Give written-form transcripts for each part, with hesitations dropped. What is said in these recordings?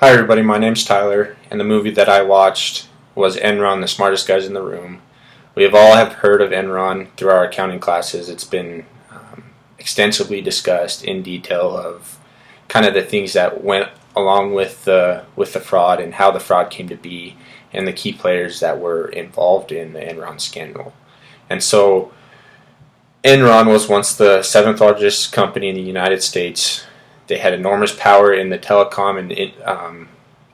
Hi everybody, my name's Tyler, and the movie that I watched was Enron, the Smartest Guys in the Room. We have all have heard of Enron through our accounting classes. It's been extensively discussed in detail of kind of the things that went along with the fraud and how the fraud came to be and the key players that were involved in the Enron scandal. And so Enron was once the seventh largest company in the United States. They had enormous power in the telecom and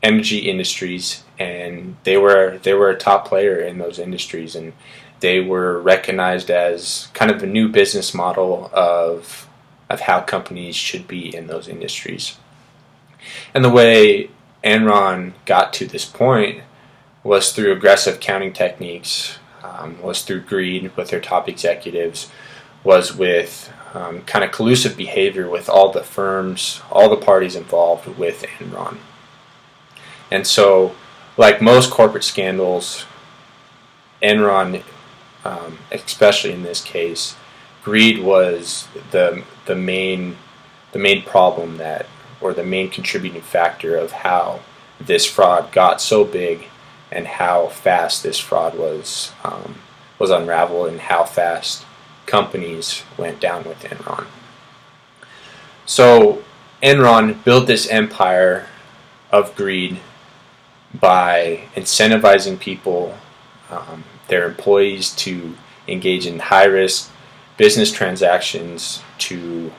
energy industries, and they were a top player in those industries, and they were recognized as kind of the new business model of how companies should be in those industries. And the way Enron got to this point was through aggressive accounting techniques, was through greed with their top executives, was with kind of collusive behavior with all the firms, all the parties involved with Enron. And so, like most corporate scandals, Enron, especially in this case, greed was the main problem that, or the main contributing factor of how this fraud got so big, and how fast this fraud was unraveled, and how fast companies went down with Enron. So Enron built this empire of greed by incentivizing people, their employees, to engage in high-risk business transactions to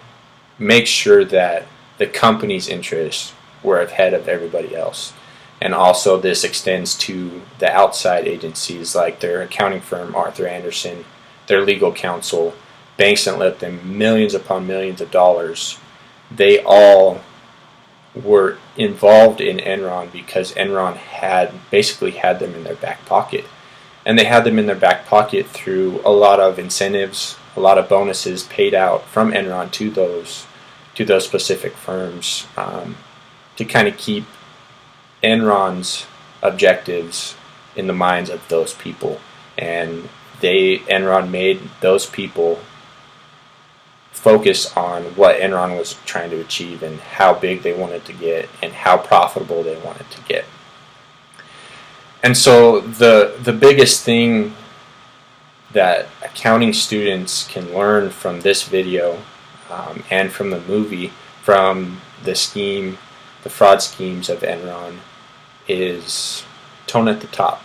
make sure that the company's interests were ahead of everybody else. And also this extends to the outside agencies like their accounting firm, Arthur Andersen, their legal counsel, banks that lent them millions upon millions of dollars. They all were involved in Enron because Enron basically had them in their back pocket. And they had them in their back pocket through a lot of incentives, a lot of bonuses paid out from Enron to those specific firms, to kind of keep Enron's objectives in the minds of those people. And Enron made those people focus on what Enron was trying to achieve and how big they wanted to get and how profitable they wanted to get. And so the biggest thing that accounting students can learn from this video, and from the movie, from the fraud schemes of Enron, is tone at the top.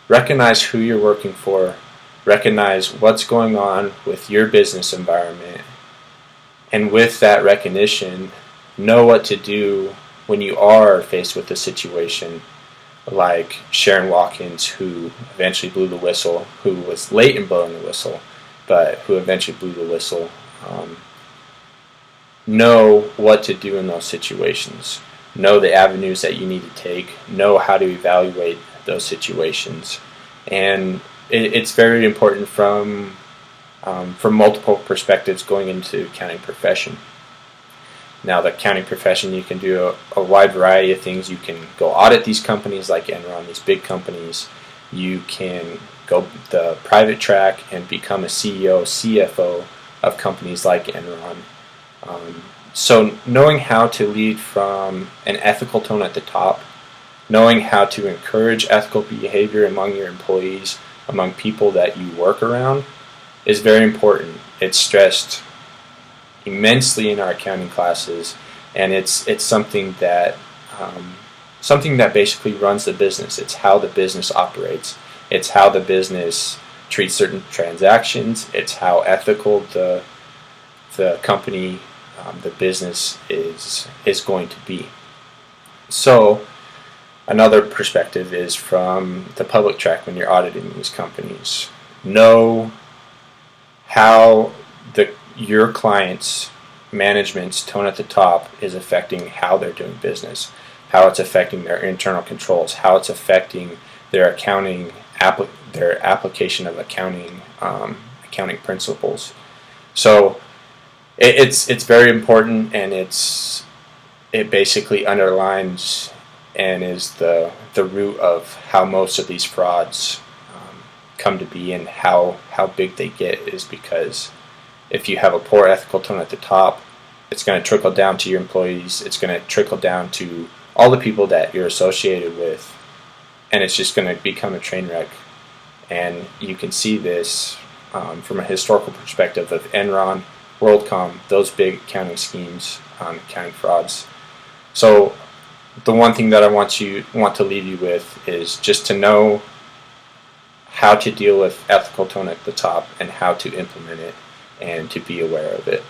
Recognize who you're working for. Recognize what's going on with your business environment. And with that recognition, know what to do when you are faced with a situation like Sharon Watkins, who eventually blew the whistle, who was late in blowing the whistle, but who eventually blew the whistle. Know what to do in those situations. Know the avenues that you need to take. Know how to evaluate those situations. And it's very important from multiple perspectives going into the accounting profession. Now, the accounting profession, you can do a wide variety of things. You can go audit these companies like Enron, these big companies. You can go the private track and become a CEO, CFO of companies like Enron. So knowing how to lead from an ethical tone at the top, knowing how to encourage ethical behavior among your employees, among people that you work around, is very important. It's stressed immensely in our accounting classes, and it's something that basically runs the business. It's how the business operates. It's how the business treats certain transactions. It's how ethical the company, the business is going to be. So another perspective is from the public track when you're auditing these companies. Know how your client's management's tone at the top is affecting how they're doing business, how it's affecting their internal controls, how it's affecting their accounting, their application of accounting principles. So it's very important, and it basically underlines and is the root of how most of these frauds come to be, and how big they get is because if you have a poor ethical tone at the top, it's going to trickle down to your employees. It's going to trickle down to all the people that you're associated with, and it's just going to become a train wreck. And you can see this from a historical perspective of Enron, WorldCom, those big accounting schemes, accounting frauds. So the one thing that I want to leave you with is just to know how to deal with ethical tone at the top and how to implement it and to be aware of it.